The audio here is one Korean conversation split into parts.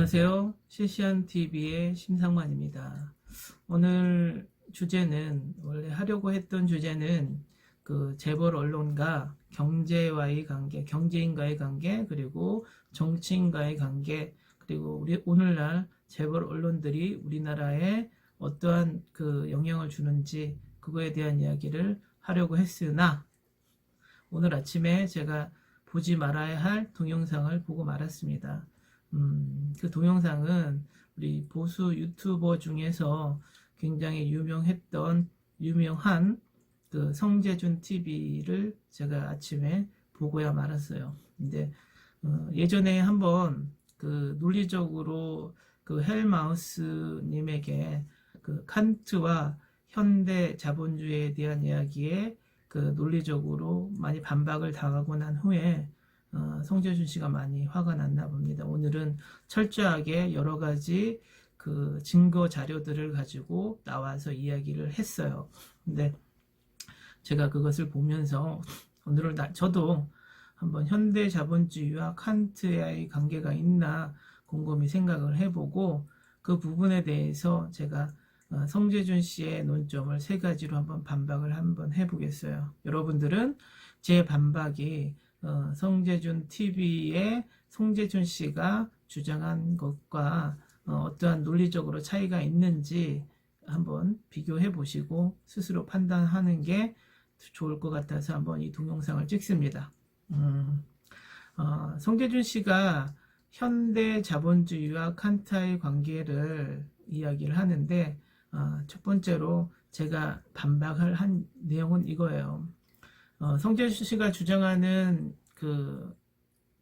안녕하세요. 실시간TV의 심상만입니다. 오늘 주제는 원래 하려고 했던 주제는 그 재벌 언론과 경제와의 관계, 경제인과의 관계, 그리고 정치인과의 관계, 그리고 우리 오늘날 재벌 언론들이 우리나라에 어떠한 그 영향을 주는지 그거에 대한 이야기를 하려고 했으나 오늘 아침에 제가 보지 말아야 할 동영상을 보고 말았습니다. 그 동영상은 우리 보수 유튜버 중에서 굉장히 유명한 그 성재준 TV를 제가 아침에 보고야 말았어요. 근데 예전에 한번 그 논리적으로 그 헬마우스 님에게 그 칸트와 현대 자본주의에 대한 이야기에 그 논리적으로 많이 반박을 당하고 난 후에 성재준 씨가 많이 화가 났나 봅니다. 오늘은 철저하게 여러 가지 그 증거 자료들을 가지고 나와서 이야기를 했어요. 근데 제가 그것을 보면서 오늘은 저도 한번 현대 자본주의와 칸트의 관계가 있나 곰곰이 생각을 해보고 그 부분에 대해서 제가 성재준 씨의 논점을 세 가지로 한번 반박을 한번 해보겠어요. 여러분들은 제 반박이 성재준 TV의 성재준 씨가 주장한 것과 어떠한 논리적으로 차이가 있는지 한번 비교해 보시고 스스로 판단하는 게 좋을 것 같아서 한번 이 동영상을 찍습니다. 성재준 씨가 현대 자본주의와 칸트의 관계를 이야기를 하는데 첫 번째로 제가 반박을 한 내용은 이거예요. 성재준 씨가 주장하는 그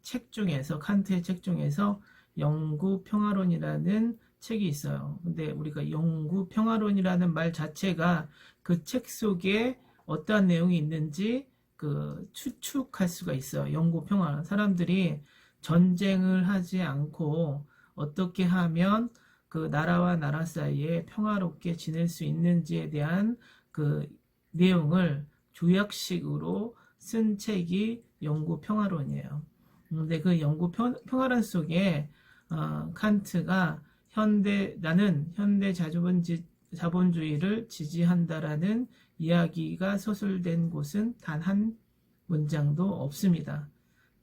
책 중에서 칸트의 책 중에서 영구 평화론이라는 책이 있어요. 근데 우리가 영구 평화론이라는 말 자체가 그 책 속에 어떠한 내용이 있는지 그 추측할 수가 있어요. 영구 평화. 사람들이 전쟁을 하지 않고 어떻게 하면 그 나라와 나라 사이에 평화롭게 지낼 수 있는지에 대한 그 내용을 조약식으로 쓴 책이 영구 평화론이에요. 근데 그 영구 평화론 속에 칸트가 나는 현대 자본주의를 지지한다라는 이야기가 서술된 곳은 단 한 문장도 없습니다.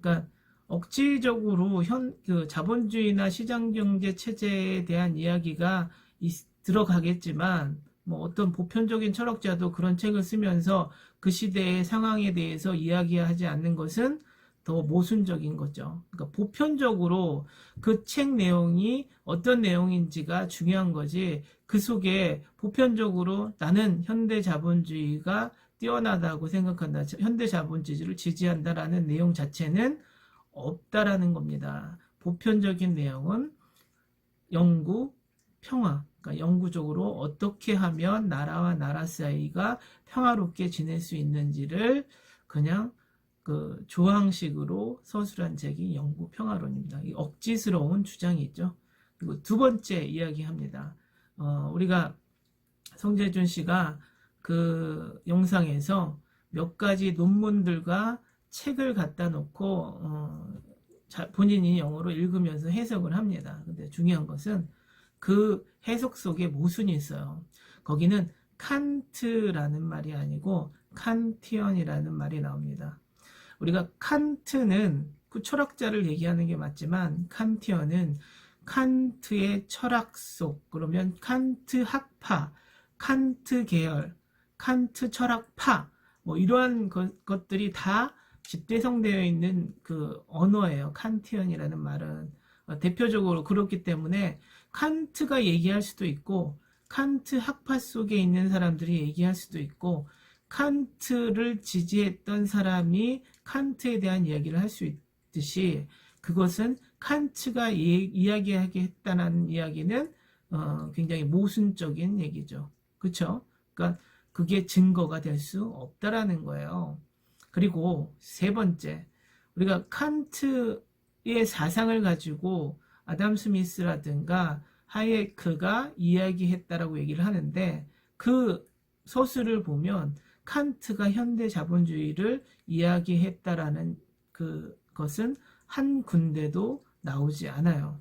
그러니까 억지적으로 그 자본주의나 시장경제 체제에 대한 이야기가 들어가겠지만 뭐 어떤 보편적인 철학자도 그런 책을 쓰면서 그 시대의 상황에 대해서 이야기하지 않는 것은 더 모순적인 거죠. 그러니까 보편적으로 그 책 내용이 어떤 내용인지가 중요한 거지, 그 속에 보편적으로 나는 현대 자본주의가 뛰어나다고 생각한다, 현대 자본주의를 지지한다라는 내용 자체는 없다라는 겁니다. 보편적인 내용은 영구 평화, 그러니까 영구적으로 어떻게 하면 나라와 나라 사이가 평화롭게 지낼 수 있는지를 그냥 그 조항식으로 서술한 책이 영구 평화론입니다. 이 억지스러운 주장이 있죠. 그리고 두 번째 이야기합니다. 우리가 성재준 씨가 그 영상에서 몇 가지 논문들과 책을 갖다 놓고 본인이 영어로 읽으면서 해석을 합니다. 근데 중요한 것은 그 해석 속에 모순이 있어요. 거기는 칸트라는 말이 아니고 칸티언이라는 말이 나옵니다. 우리가 칸트는 그 철학자를 얘기하는 게 맞지만 칸티언은 칸트의 철학 속, 그러면 칸트 학파, 칸트 계열, 칸트 철학파, 뭐 이러한 것들이 다 집대성되어 있는 그 언어예요. 칸티언이라는 말은 대표적으로 그렇기 때문에 칸트가 얘기할 수도 있고 칸트 학파 속에 있는 사람들이 얘기할 수도 있고 칸트를 지지했던 사람이 칸트에 대한 이야기를 할 수 있듯이 그것은 칸트가 이야기하게 했다는 이야기는 굉장히 모순적인 얘기죠. 그렇죠? 그러니까 그게 증거가 될 수 없다라는 거예요. 그리고 세 번째, 우리가 칸트의 사상을 가지고 아담 스미스라든가 하예크가 이야기했다라고 얘기를 하는데 그 서술을 보면 칸트가 현대 자본주의를 이야기했다라는 그것은 한 군데도 나오지 않아요.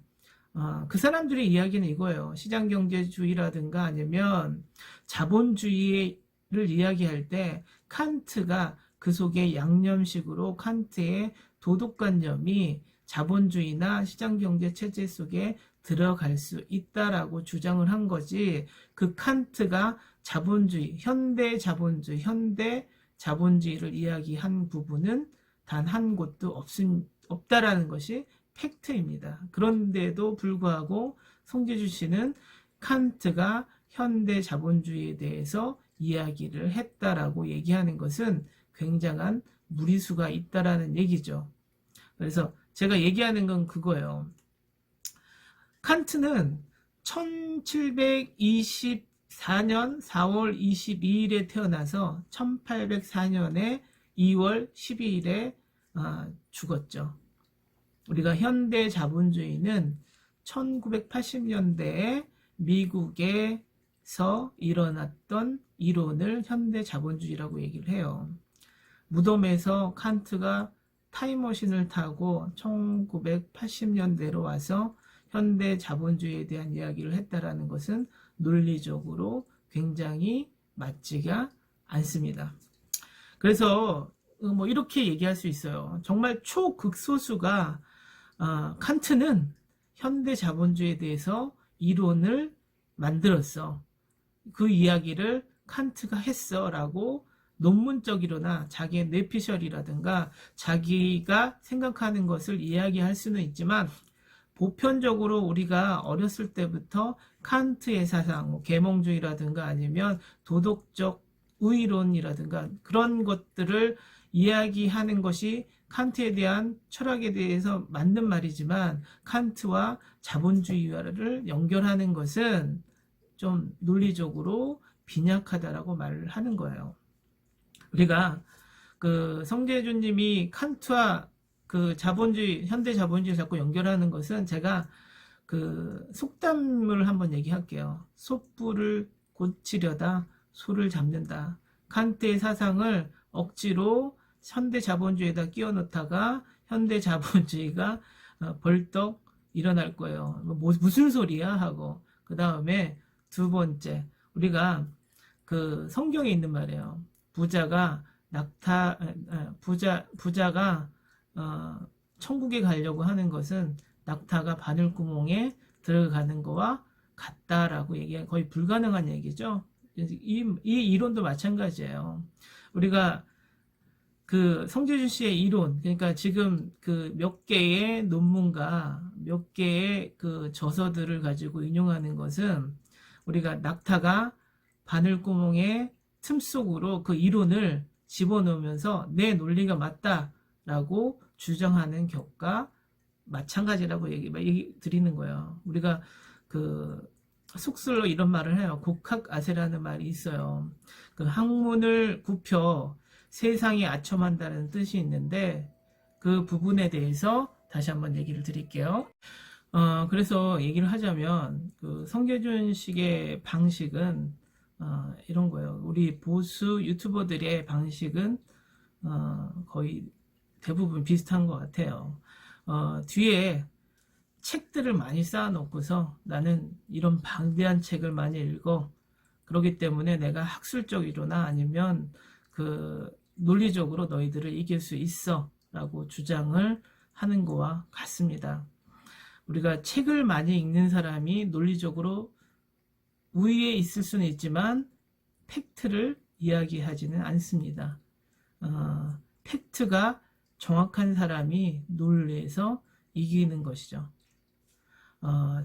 그 사람들의 이야기는 이거예요. 시장경제주의라든가 아니면 자본주의를 이야기할 때 칸트가 그 속에 양념식으로 칸트의 도덕관념이 자본주의나 시장경제 체제 속에 들어갈 수 있다라고 주장을 한 거지, 그 칸트가 자본주의, 현대 자본주의를 이야기한 부분은 단 한 곳도 없다라는 것이 팩트입니다. 그런데도 불구하고 송재주 씨는 칸트가 현대 자본주의에 대해서 이야기를 했다라고 얘기하는 것은 굉장한 무리수가 있다라는 얘기죠. 그래서 제가 얘기하는 건 그거예요. 칸트는 1724년 4월 22일에 태어나서 1804년에 2월 12일에 죽었죠. 우리가 현대 자본주의는 1980년대에 미국에서 일어났던 이론을 현대 자본주의라고 얘기를 해요. 무덤에서 칸트가 타임머신을 타고 1980년대로 와서 현대 자본주의에 대한 이야기를 했다라는 것은 논리적으로 굉장히 맞지가 않습니다. 그래서 뭐 이렇게 얘기할 수 있어요. 정말 초극소수가 칸트는 현대 자본주의에 대해서 이론을 만들었어. 그 이야기를 칸트가 했어 라고 논문적이로나 자기의 뇌피셜이라든가 자기가 생각하는 것을 이야기할 수는 있지만, 보편적으로 우리가 어렸을 때부터 칸트의 사상, 뭐 계몽주의라든가 아니면 도덕적 우위론이라든가 그런 것들을 이야기하는 것이 칸트에 대한 철학에 대해서 맞는 말이지만, 칸트와 자본주의를 연결하는 것은 좀 논리적으로 빈약하다라고 말을 하는 거예요. 우리가 그 성재준님이 칸트와 그 자본주의, 현대 자본주의 자꾸 연결하는 것은, 제가 그 속담을 한번 얘기할게요. 솥불을 고치려다 소를 잡는다. 칸트의 사상을 억지로 현대 자본주의에다 끼워 넣다가 현대 자본주의가 벌떡 일어날 거예요. 무슨 소리야 하고. 그 다음에 두 번째, 우리가 그 성경에 있는 말이에요. 부자가 천국에 가려고 하는 것은 낙타가 바늘구멍에 들어가는 거와 같다라고 얘기해. 거의 불가능한 얘기죠. 이 이론도 마찬가지예요. 우리가 그 성재준 씨의 이론, 그러니까 지금 그 몇 개의 논문과 몇 개의 그 저서들을 가지고 인용하는 것은, 우리가 낙타가 바늘구멍의 틈 속으로 그 이론을 집어넣으면서 내 논리가 맞다라고 주장하는 격과 마찬가지라고 얘기 드리는 거예요. 우리가 그 속설로 이런 말을 해요. 곡학아세라는 말이 있어요. 그 학문을 굽혀 세상에 아첨한다는 뜻이 있는데, 그 부분에 대해서 다시 한번 얘기를 드릴게요. 그래서 얘기를 하자면, 그 성재준 식의 방식은 이런 거예요. 우리 보수 유튜버들의 방식은 거의 대부분 비슷한 것 같아요. 뒤에 책들을 많이 쌓아놓고서 나는 이런 방대한 책을 많이 읽어. 그렇기 때문에 내가 학술적이로나 아니면 그 논리적으로 너희들을 이길 수 있어 라고 주장을 하는 거와 같습니다. 우리가 책을 많이 읽는 사람이 논리적으로 우위에 있을 수는 있지만 팩트를 이야기하지는 않습니다. 팩트가 정확한 사람이 논리에서 이기는 것이죠.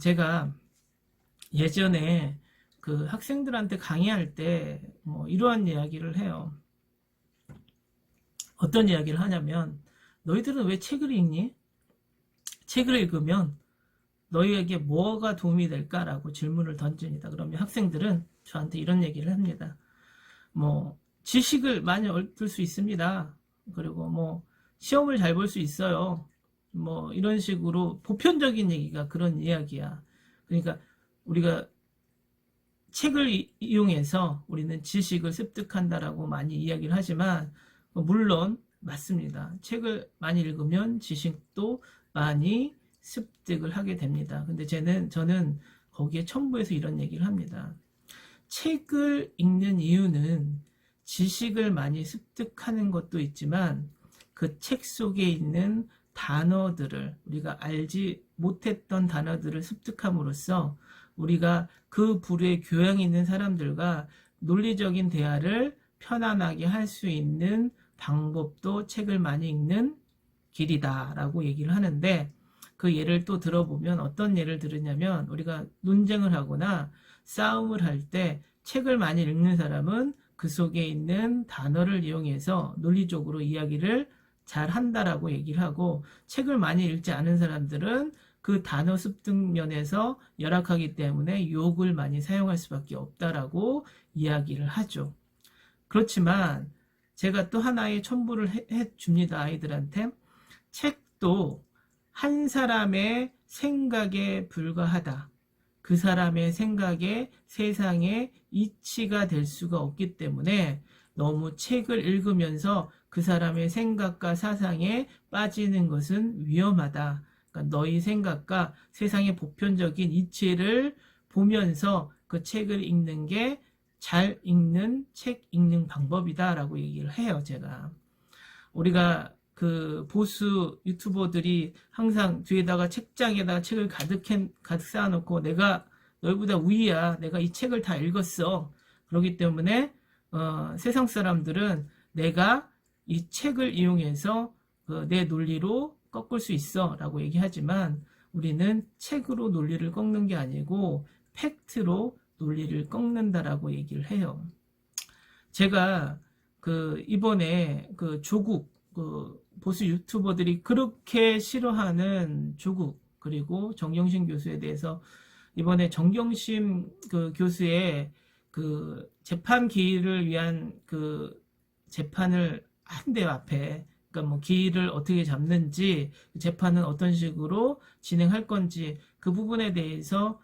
제가 예전에 그 학생들한테 강의할 때 뭐 이러한 이야기를 해요. 어떤 이야기를 하냐면, 너희들은 왜 책을 읽니? 책을 읽으면 너희에게 뭐가 도움이 될까라고 질문을 던집니다. 그러면 학생들은 저한테 이런 얘기를 합니다. 뭐 지식을 많이 얻을 수 있습니다. 그리고 뭐 시험을 잘 볼 수 있어요. 뭐 이런 식으로 보편적인 얘기가 그런 이야기야. 그러니까 우리가 책을 이용해서 우리는 지식을 습득한다라고 많이 이야기를 하지만, 물론 맞습니다. 책을 많이 읽으면 지식도 많이 습득을 하게 됩니다. 근데 저는 거기에 첨부해서 이런 얘기를 합니다. 책을 읽는 이유는 지식을 많이 습득하는 것도 있지만 그 책 속에 있는 단어들을, 우리가 알지 못했던 단어들을 습득함으로써 우리가 그 부류의 교양이 있는 사람들과 논리적인 대화를 편안하게 할 수 있는 방법도 책을 많이 읽는 길이다라고 얘기를 하는데, 그 예를 또 들어보면 어떤 예를 들으냐면, 우리가 논쟁을 하거나 싸움을 할 때 책을 많이 읽는 사람은 그 속에 있는 단어를 이용해서 논리적으로 이야기를 잘 한다라고 얘기를 하고, 책을 많이 읽지 않은 사람들은 그 단어 습득 면에서 열악하기 때문에 욕을 많이 사용할 수밖에 없다라고 이야기를 하죠. 그렇지만 제가 또 하나의 첨부를 해 줍니다. 아이들한테. 책도 한 사람의 생각에 불과하다. 그 사람의 생각에 세상의 이치가 될 수가 없기 때문에 너무 책을 읽으면서 그 사람의 생각과 사상에 빠지는 것은 위험하다. 그러니까 너희 생각과 세상의 보편적인 이치를 보면서 그 책을 읽는 게 잘 읽는 책 읽는 방법이다라고 얘기를 해요, 제가. 우리가 그 보수 유튜버들이 항상 뒤에다가 책장에다가 책을 가득 쌓아놓고 내가 너희보다 우위야. 내가 이 책을 다 읽었어. 그렇기 때문에 세상 사람들은 내가 이 책을 이용해서 내 논리로 꺾을 수 있어 라고 얘기하지만, 우리는 책으로 논리를 꺾는 게 아니고 팩트로 논리를 꺾는다라고 얘기를 해요. 제가 이번에 조국, 보수 유튜버들이 그렇게 싫어하는 조국, 그리고 정경심 교수에 대해서 이번에 정경심 교수의 재판 기일을 위한 재판을 한대요, 앞에. 그러니까 뭐 기일을 어떻게 잡는지, 재판은 어떤 식으로 진행할 건지, 그 부분에 대해서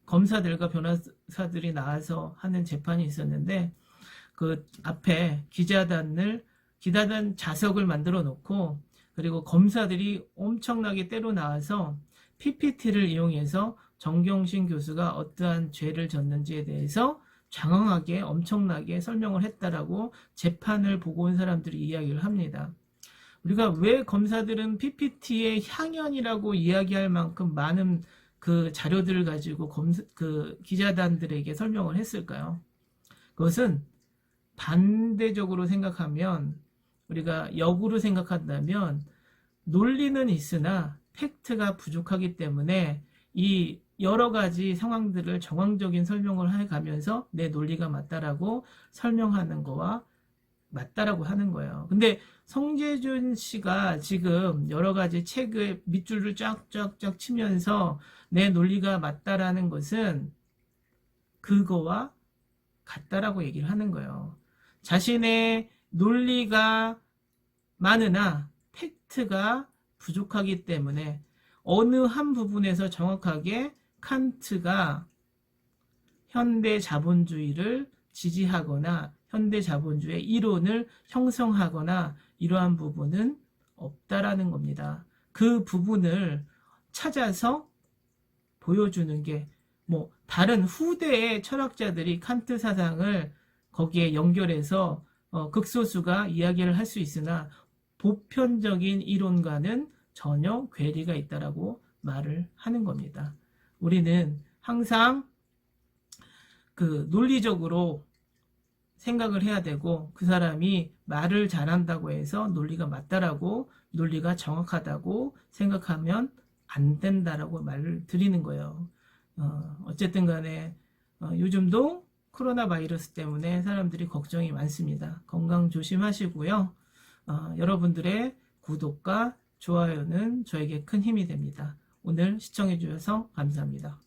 검사들과 변호사들이 나와서 하는 재판이 있었는데, 그 앞에 기자단 좌석을 만들어 놓고, 그리고 검사들이 엄청나게 때로 나와서 PPT를 이용해서 정경심 교수가 어떠한 죄를 졌는지에 대해서 장황하게 엄청나게 설명을 했다라고 재판을 보고 온 사람들이 이야기를 합니다. 우리가 왜 검사들은 PPT의 향연이라고 이야기할 만큼 많은 그 자료들을 가지고 기자단들에게 설명을 했을까요? 그것은 반대적으로 생각하면, 우리가 역으로 생각한다면 논리는 있으나 팩트가 부족하기 때문에 이 여러 가지 상황들을 정황적인 설명을 해가면서 내 논리가 맞다라고 설명하는 거와 맞다라고 하는 거예요. 근데 성재준 씨가 지금 여러 가지 책의 밑줄을 쫙쫙쫙 치면서 내 논리가 맞다라는 것은 그거와 같다라고 얘기를 하는 거예요. 자신의 논리가 많으나 팩트가 부족하기 때문에 어느 한 부분에서 정확하게 칸트가 현대 자본주의를 지지하거나 현대 자본주의의 이론을 형성하거나 이러한 부분은 없다라는 겁니다. 그 부분을 찾아서 보여주는 게, 다른 후대의 철학자들이 칸트 사상을 거기에 연결해서 극소수가 이야기를 할 수 있으나 보편적인 이론과는 전혀 괴리가 있다라고 말을 하는 겁니다. 우리는 항상 논리적으로 생각을 해야 되고, 그 사람이 말을 잘한다고 해서 논리가 맞다라고, 논리가 정확하다고 생각하면 안 된다라고 말을 드리는 거예요. 어쨌든 간에 요즘도 코로나 바이러스 때문에 사람들이 걱정이 많습니다. 건강 조심하시고요. 여러분들의 구독과 좋아요는 저에게 큰 힘이 됩니다. 오늘 시청해 주셔서 감사합니다.